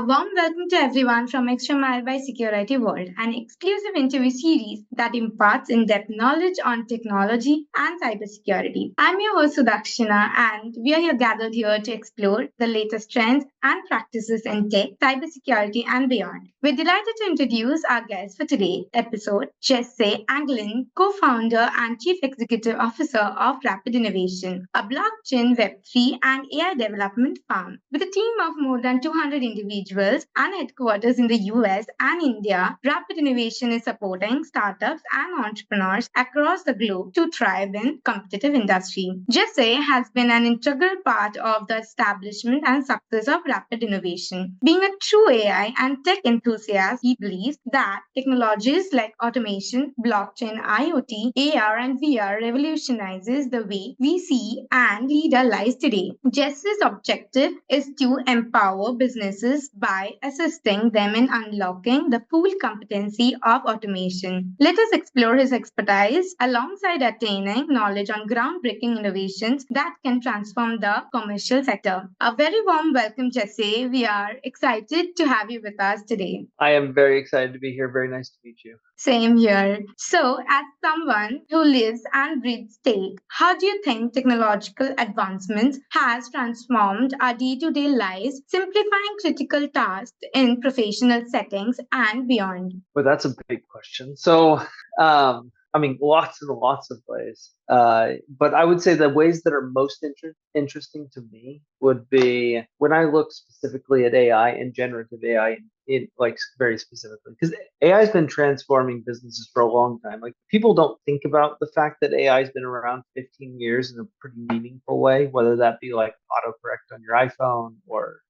warm welcome to everyone from ExtraMile by SecureITWorld, an exclusive interview series that imparts in-depth knowledge on technology and cybersecurity. I'm your host Sudakshina, and we are here gathered here to explore the latest trends and practices in tech, cybersecurity, and beyond. We're delighted to introduce our guest for today's episode, Jesse Anglen, co-founder and chief executive officer of Rapid Innovation, a blockchain, Web3, and AI development firm. With a team of more than 200 individuals and headquarters in the US and India, Rapid Innovation is supporting startups and entrepreneurs across the globe to thrive in competitive industry. Jesse has been an integral part of the establishment and success of Rapid Innovation. Being a true AI and tech enthusiast, he believes that technologies like automation, blockchain, IoT, AR, and VR revolutionizes the way we see and lead our lives today. Jesse's objective is to empower businesses by assisting them in unlocking the full competency of automation. Let us explore his expertise alongside attaining knowledge on groundbreaking innovations that can transform the commercial sector. A very warm welcome, Jesse. We are excited to have you with us today. I am very excited to be here. Very nice to meet you. Same here. So, as someone who lives and breathes tech, how do you think technological advancements has transformed our day-to-day lives, simplifying critical tasks in professional settings and beyond? Well, that's a big question. So, lots and lots of ways. But I would say the ways that are most interesting to me would be when I look specifically at AI and generative AI in like very specifically, because AI has been transforming businesses for a long time. Like people don't think about the fact that AI has been around 15 years in a pretty meaningful way, whether that be like autocorrect on your iPhone or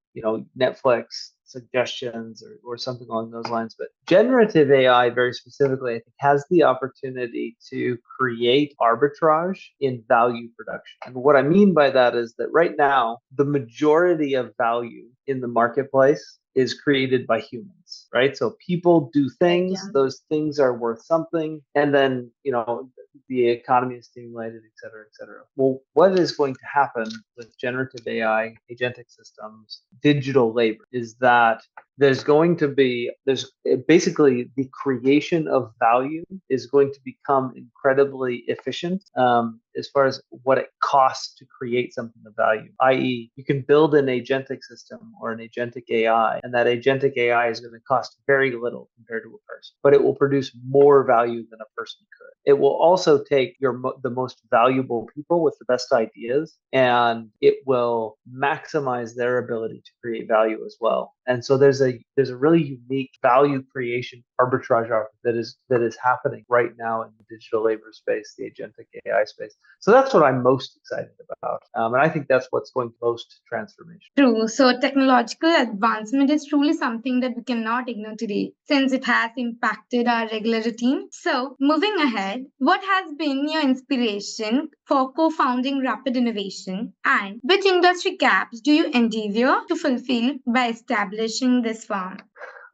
Netflix suggestions or something along those lines. But generative AI very specifically, I think, has the opportunity to create arbitrage in value production. And what I mean by that is that right now, the majority of value in the marketplace is created by humans, right? So people do things, those things are worth something, and then, the economy is stimulated, et cetera, et cetera. Well, what is going to happen with generative AI, agentic systems, digital labor is that there's basically the creation of value is going to become incredibly efficient as far as what it costs to create something of value, i.e. you can build an agentic system or an agentic AI, and that agentic AI is going to cost very little compared to a person, but it will produce more value than a person could. It will also take the most valuable people with the best ideas, and it will maximize their ability to create value as well. And so there's a really unique value creation arbitrage that is happening right now in the digital labor space, the agentic AI space. So that's what I'm most excited about, and I think that's what's going to most transformation. True. So technological advancement is truly something that we cannot ignore today, since it has impacted our regular routine. So moving ahead, what has been your inspiration for co-founding Rapid Innovation, and which industry gaps do you endeavor to fulfill by establishing this firm?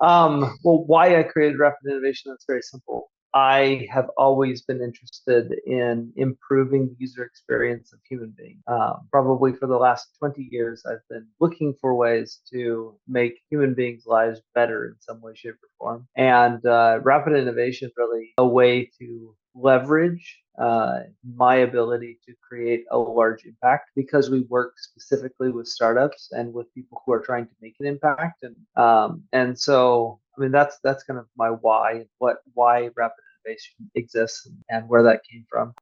Well, why I created Rapid Innovation, that's very simple. I have always been interested in improving the user experience of human beings. Probably for the last 20 years, I've been looking for ways to make human beings' lives better in some way, shape, or form. And Rapid Innovation is really a way to leverage my ability to create a large impact, because we work specifically with startups and with people who are trying to make an impact. And so, that's kind of my why, why Rapid Innovation exists and where that came from.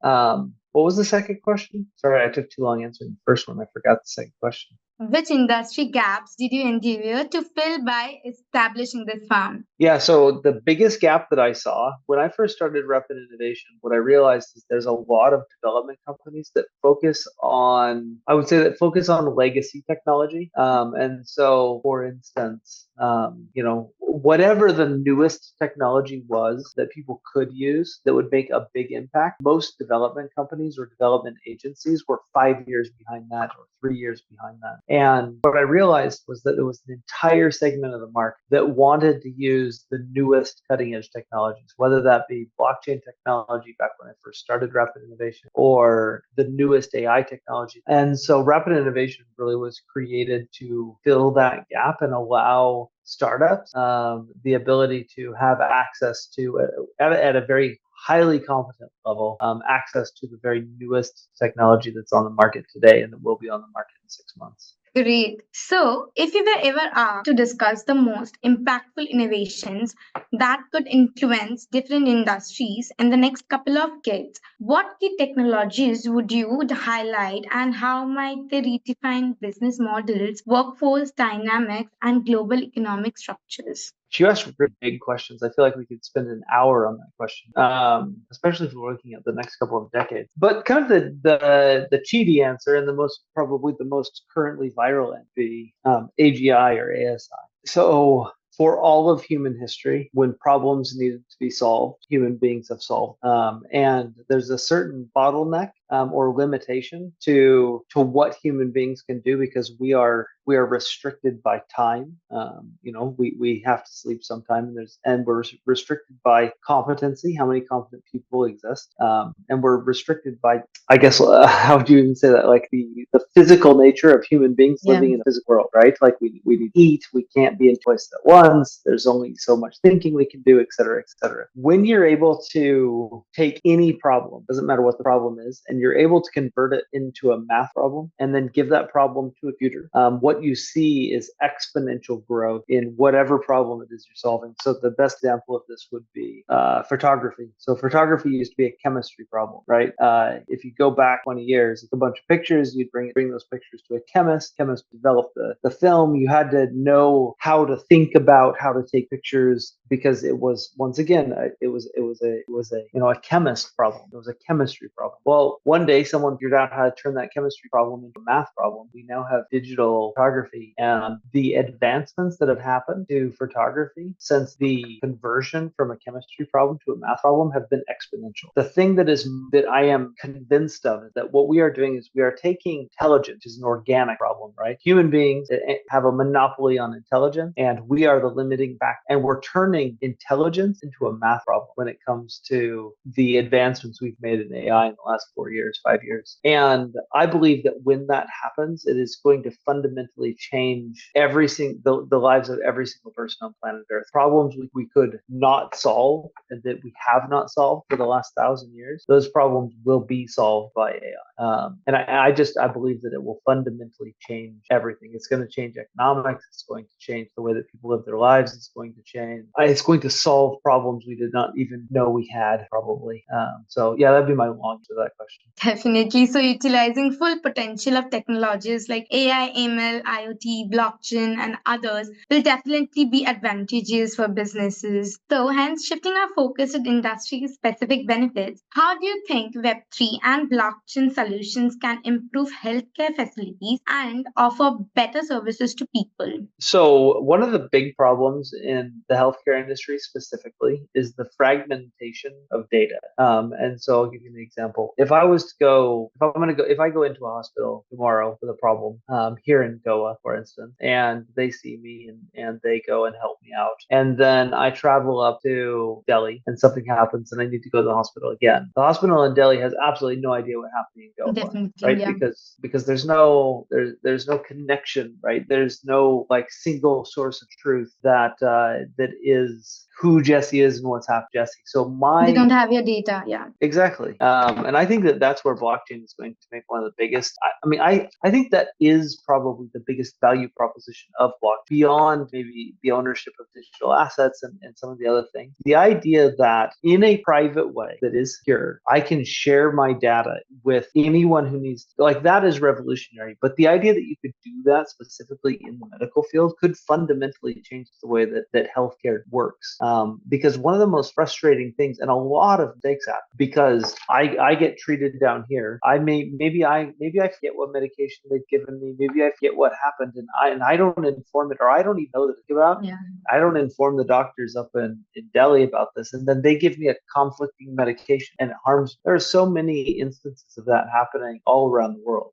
What was the second question? Sorry, I took too long answering the first one. I forgot the second question. Which industry gaps did you endeavor to fill by establishing this firm? Yeah, so the biggest gap that I saw when I first started Rapid Innovation, what I realized is there's a lot of development companies that focus on legacy technology. And so, for instance, whatever the newest technology was that people could use that would make a big impact, most development companies or development agencies were 5 years behind that or 3 years behind that. And what I realized was that there was an entire segment of the market that wanted to use the newest cutting edge technologies, whether that be blockchain technology back when I first started Rapid Innovation or the newest AI technology. And so Rapid Innovation really was created to fill that gap and allow allow startups the ability to have access to, at a very highly competent level, access to the very newest technology that's on the market today and that will be on the market in 6 months. Great. So, if you were ever asked to discuss the most impactful innovations that could influence different industries in the next couple of decades, what key technologies would you highlight and how might they redefine business models, workforce dynamics, and global economic structures? You asked really big questions. I feel like we could spend an hour on that question, especially if we're looking at the next couple of decades. But kind of the cheaty answer and probably the most currently viral would be AGI or ASI. So for all of human history, when problems needed to be solved, human beings have solved. And there's a certain bottleneck or limitation to what human beings can do because we are restricted by time. We have to sleep sometime, and we're restricted by competency, how many competent people exist, and we're restricted by, I guess, how would you even say that? Like the physical nature of human beings living in a physical world, right? Like we need to eat, we can't be in places at once. There's only so much thinking we can do, et cetera, et cetera. When you're able to take any problem, doesn't matter what the problem is, and you're able to convert it into a math problem and then give that problem to a computer, what you see is exponential growth in whatever problem it is you're solving. So the best example of this would be photography. So photography used to be a chemistry problem, right? If you go back 20 years, it's a bunch of pictures. You'd bring those pictures to a chemist. Chemist developed the film. You had to know how to think about how to take pictures because it was, once again, it was a chemist problem. It was a chemistry problem. Well, one day someone figured out how to turn that chemistry problem into a math problem. We now have digital photography, and the advancements that have happened to photography since the conversion from a chemistry problem to a math problem have been exponential. The thing that I am convinced of is that what we are doing is we are taking intelligence, which is an organic problem, right? Human beings have a monopoly on intelligence, and we are the limiting factor, and we're turning intelligence into a math problem when it comes to the advancements we've made in AI in the last 4 years, 5 years. And I believe that when that happens, it is going to fundamentally change the lives of every single person on planet Earth. Problems we could not solve and that we have not solved for the last 1,000 years, those problems will be solved by AI. And I believe that it will fundamentally change everything. It's going to change economics. It's going to change the way that people live their lives. It's going to solve problems we did not even know we had, probably. So yeah, that'd be my long answer to that question. Definitely. So, utilizing full potential of technologies like AI, ML, IoT, blockchain, and others will definitely be advantages for businesses. So, hence, shifting our focus to industry specific benefits, how do you think Web3 and blockchain solutions can improve healthcare facilities and offer better services to people? So, one of the big problems in the healthcare industry specifically is the fragmentation of data. And so, I'll give you an example. If I go into a hospital tomorrow with a problem here in Goa, for instance, and they see me and they go and help me out, and then I travel up to Delhi and something happens and I need to go to the hospital again. The hospital in Delhi has absolutely no idea what happened in Goa, Definitely, right? yeah. Because there's no connection, right? There's no like single source of truth that is who Jesse is and what's happened to Jesse. So They don't have your data, yeah. Exactly. And I think that that's where blockchain is going to make one of the biggest. I think that is probably the biggest value proposition of blockchain beyond maybe the ownership of digital assets and some of the other things. The idea that in a private way that is secure, I can share my data with anyone who needs, like, that is revolutionary. But the idea that you could do that specifically in the medical field could fundamentally change the way that healthcare works. Because one of the most frustrating things, and a lot of mistakes happen, because I get treated down here. Maybe I forget what medication they've given me. Maybe I forget what happened, and I don't inform it, or I don't even know that about. Yeah. I don't inform the doctors up in Delhi about this, and then they give me a conflicting medication, and it harms. There are so many instances of that happening all around the world,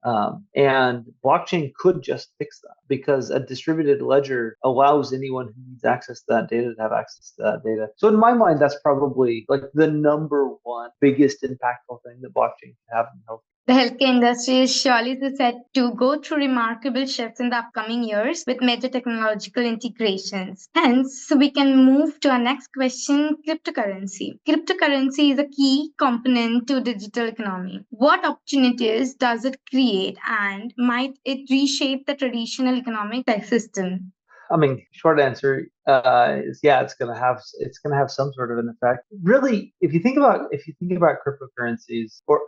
and blockchain could just fix that, because a distributed ledger allows anyone who needs access to that data to have access to that data. So in my mind, that's probably like the number one biggest impactful thing that blockchain can have in health. The healthcare industry is surely set to go through remarkable shifts in the upcoming years with major technological integrations. Hence, we can move to our next question, cryptocurrency. Cryptocurrency is a key component to digital economy. What opportunities does it create and might it reshape the traditional economic system? I mean, short answer is yeah, it's gonna have some sort of an effect. Really, if you think about cryptocurrencies, or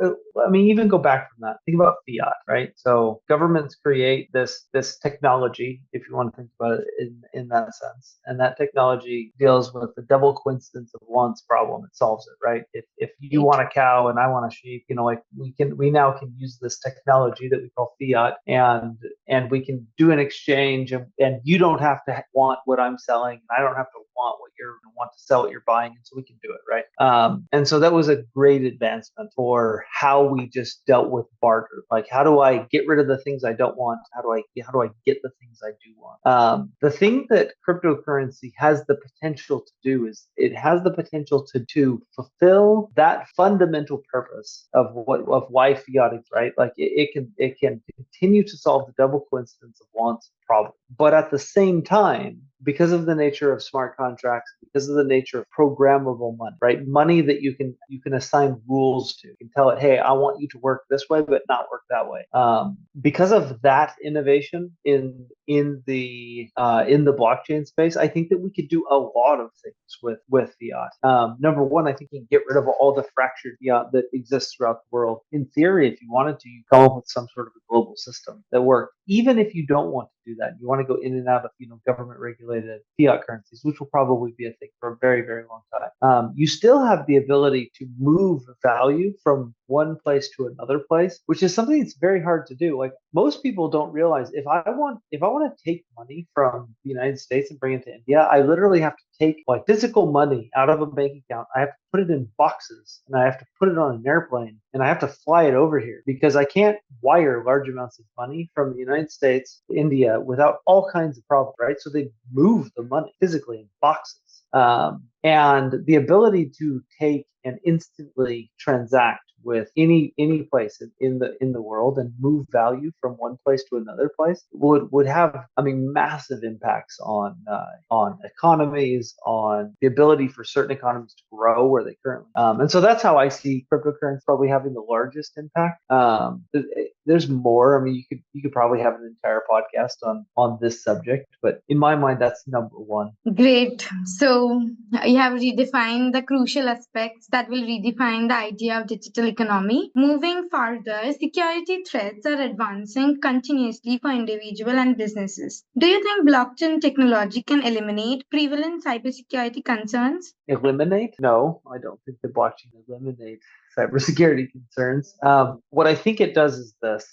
I mean, even go back from that. Think about fiat, right? So governments create this technology, if you want to think about it in that sense, and that technology deals with the double coincidence of wants problem. It solves it, right? If you want a cow and I want a sheep, like we now can use this technology that we call fiat, and we can do an exchange, and you don't have to want what I'm selling, and I don't have to want to sell what you're buying, and so we can do it, right? And so that was a great advancement for how we just dealt with barter. Like, how do I get rid of the things I don't want? How do I get the things I do want? The thing that cryptocurrency has the potential to do is it has the potential to fulfill that fundamental purpose of why fiat is, right? Like it can continue to solve the double coincidence of wants problem, but at the same time, because of the nature of smart contracts, because of the nature of programmable money, right? Money that you can assign rules to. You can tell it, hey, I want you to work this way, but not work that way. Because of that innovation in the blockchain space, I think that we could do a lot of things with fiat. Number one, I think you can get rid of all the fractured fiat that exists throughout the world. In theory, if you wanted to, you come up with some sort of a global system that worked. Even if you don't want to do that, you want to go in and out of government regulated fiat currencies, which will probably be a thing for a very, very long time. You still have the ability to move value from one place to another place, which is something that's very hard to do. Like, most people don't realize, if I want to take money from the United States and bring it to India, I literally have to take like physical money out of a bank account. I have to put it in boxes, and I have to put it on an airplane, and I have to fly it over here because I can't wire large amounts of money from the United States to India without all kinds of problems, right? So they move the money physically in boxes. And the ability to take and instantly transact with any place in the world and move value from one place to another place would have, I mean, massive impacts on economies, on the ability for certain economies to grow where they currently. And so that's how I see cryptocurrency probably having the largest impact. There's more. I mean, you could probably have an entire podcast on this subject, but in my mind, that's number one. Great. So you have redefined the crucial aspects that will redefine the idea of digital economy. Moving further, security threats are advancing continuously for individuals and businesses. Do you think blockchain technology can eliminate prevalent cybersecurity concerns? Eliminate? No, I don't think the blockchain eliminates cybersecurity concerns. What I think it does is this: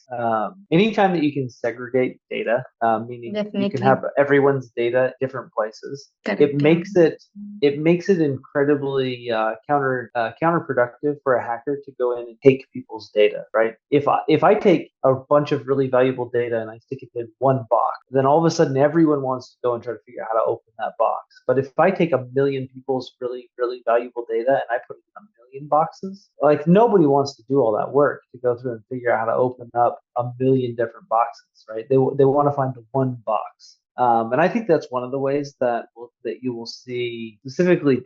anytime that you can segregate data, meaning you can Definitely. have everyone's data at different places, it Correct. makes it incredibly counterproductive for a hacker to go in and take people's data, right? If I take a bunch of really valuable data and I stick it in one box, then all of a sudden everyone wants to go and try to figure out how to open that box. But if I take a million people's really, really valuable data and I put it in a million boxes, like, nobody wants to do all that work to go through and figure out how to open up a million different boxes, right? They want to find the one box. And I think that's one of the ways that you will see specifically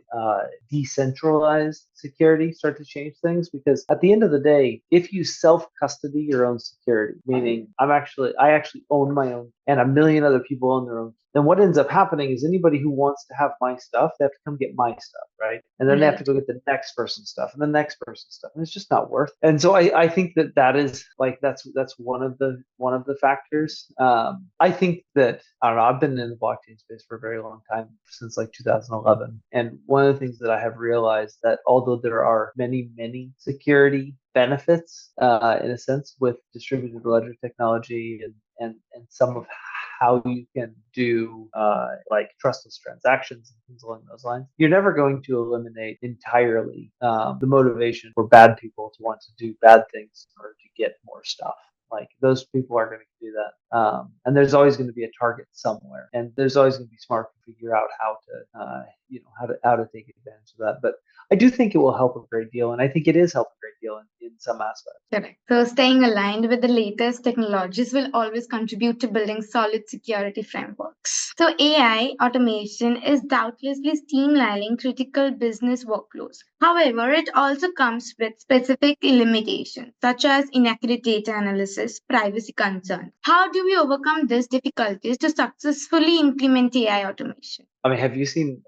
decentralized security start to change things. Because at the end of the day, if you self custody your own security, meaning I actually own my own, and a million other people own their own, then what ends up happening is anybody who wants to have my stuff, they have to come get my stuff, right? And then they have to go get the next person's stuff and the next person's stuff, and it's just not worth. And so I think that is like that's one of the factors. I think that, I don't know. I've been in the blockchain space for a very long time, since like 2011, and one of the things that I have realized, that although there are many security benefits, in a sense, with distributed ledger technology and some of how you can do like trustless transactions and things along those lines, you're never going to eliminate entirely the motivation for bad people to want to do bad things in order to get more stuff. Like, those people are going to do that, and there's always going to be a target somewhere, and there's always going to be smart to figure out how to how to take advantage of that. But I do think it will help a great deal, and I think it is helping a great deal in some aspect. Correct. So staying aligned with the latest technologies will always contribute to building solid security frameworks. So AI automation is doubtlessly streamlining critical business workflows. However, it also comes with specific limitations such as inaccurate data analysis, privacy concerns. How do we overcome these difficulties to successfully implement AI automation? I mean, have you seen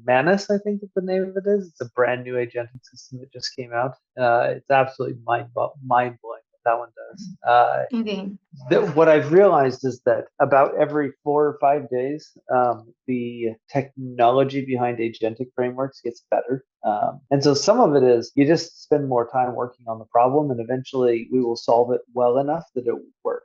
Manus? I think that the name of it is. It's a brand new agentic system that just came out. It's absolutely mind blowing what that one does. Okay. What I've realized is that about every 4 or 5 days, the technology behind agentic frameworks gets better. And so some of it is you just spend more time working on the problem, and eventually we will solve it well enough that it will work.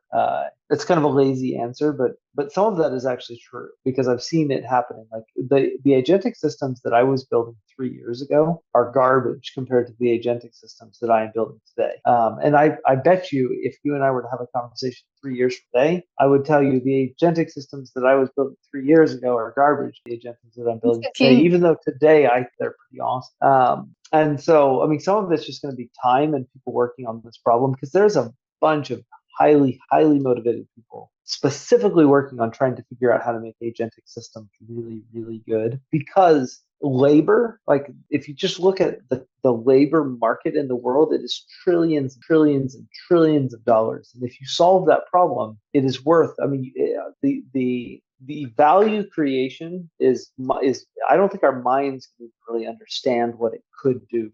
It's kind of a lazy answer, but some of that is actually true because I've seen it happening. Like the agentic systems that I was building 3 years ago are garbage compared to the agentic systems that I am building today. And I bet you if you and I were to have a conversation 3 years from today, I would tell you the agentic systems that I was building 3 years ago are garbage. The agentics that I'm building today, Okay. even though today they're pretty awesome. And so, I mean, some of it's just going to be time and people working on this problem because there's a bunch of highly motivated people specifically working on trying to figure out how to make agentic systems really good because labor, like if you just look at the labor market in the world, it is trillions and trillions of dollars. And if you solve that problem, it is worth, I mean, the value creation is I don't think our minds can really understand what it could do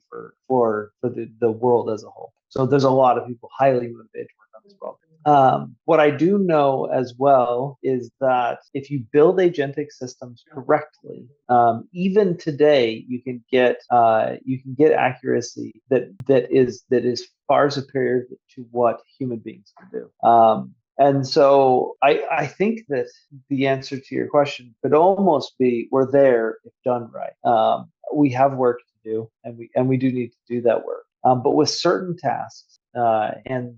for the world as a whole. So there's a lot of people highly motivated to work on this problem. What I do know as well is that if you build agentic systems correctly, even today you can get accuracy that is far superior to what human beings can do. And so I think that the answer to your question could almost be we're there if done right. We have work to do, and we do need to do that work. But with certain tasks and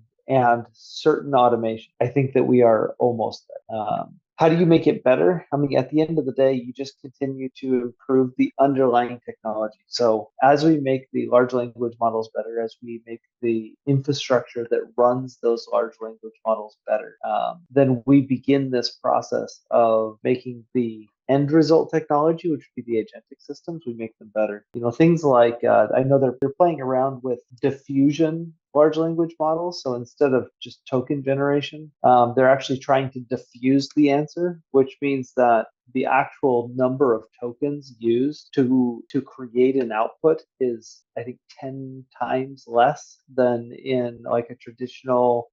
certain automation, I think that we are almost there. How do you make it better? I mean, at the end of the day, you just continue to improve the underlying technology. So as we make the large language models better, as we make the infrastructure that runs those large language models better, then we begin this process of making the end result technology, which would be the agentic systems, we make them better. You know, things like I know they're playing around with diffusion large language models. So instead of just token generation, they're actually trying to diffuse the answer, which means that the actual number of tokens used to create an output is, I think, 10 times less than in like a traditional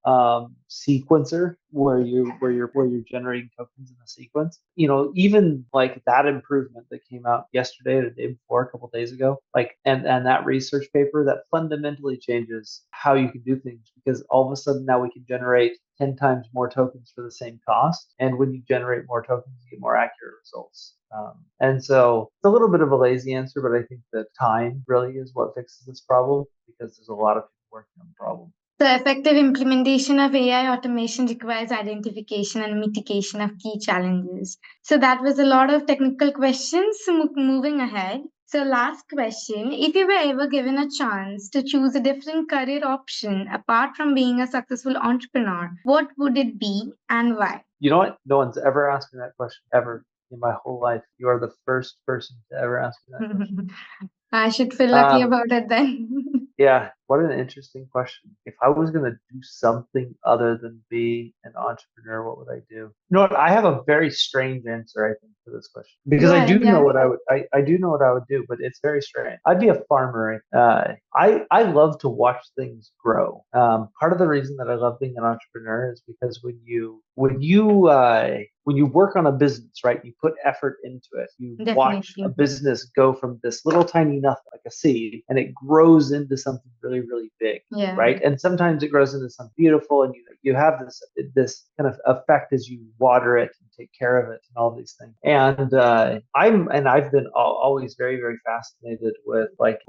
sequencer where you're generating tokens in a sequence. You know, even like that improvement that came out yesterday or the day before, a couple of days ago, like and that research paper that fundamentally changes how you can do things because all of a sudden now we can generate 10 times more tokens for the same cost. And when you generate more tokens, you get more accurate results. And so it's a little bit of a lazy answer, but I think that time really is what fixes this problem because there's a lot of people working on the problem. The effective implementation of AI automation requires identification and mitigation of key challenges. So that was a lot of technical questions. Moving ahead. So last question, if you were ever given a chance to choose a different career option apart from being a successful entrepreneur, what would it be and why? You know what? No one's ever asked me that question ever in my whole life. You are the first person to ever ask me that question. I should feel lucky about it then. Yeah, what an interesting question. If I was going to do something other than be an entrepreneur, what would I do? You know what? I have a very strange answer, I think, for this question because Go I do ahead, know yeah. what I would. I do know what I would do, but it's very strange. I'd be a farmer. I love to watch things grow. Part of the reason that I love being an entrepreneur is because when you work on a business, right, you put effort into it. You watch a Definitely. business go from this little tiny nothing, like a seed, and it grows into something really big, Yeah. right? And sometimes it grows into something beautiful, and you have this kind of effect as you water it and take care of it and all these things. And I've been always very, very fascinated with like,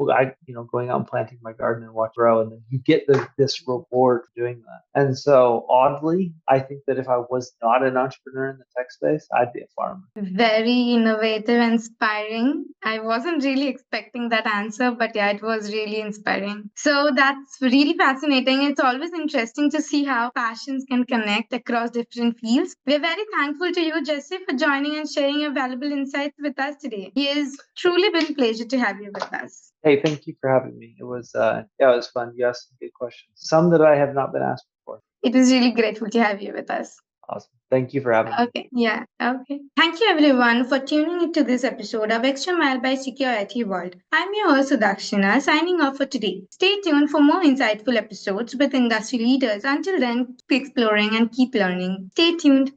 going out and planting my garden and watch grow, and then you get this reward for doing that. And so oddly, I think that if I was not an entrepreneur in the tech space, I'd be a farmer. Very innovative, inspiring. I wasn't really expecting that answer, but yeah, it was really inspiring. So that's really fascinating. It's always interesting to see how passions can connect across different fields. We're very thankful to you, Jesse, for joining and sharing your valuable insights with us today. It has truly been a pleasure to have you with us. Hey, thank you for having me. It was it was fun. You asked some good questions, some that I have not been asked before. It was really grateful to have you with us. Awesome. Thank you for having me. Okay, yeah, okay. Thank you everyone for tuning into this episode of Extra Mile by SecureITWorld. I'm your host Sudakshina, signing off for today. Stay tuned for more insightful episodes with industry leaders. Until then, keep exploring and keep learning. Stay tuned.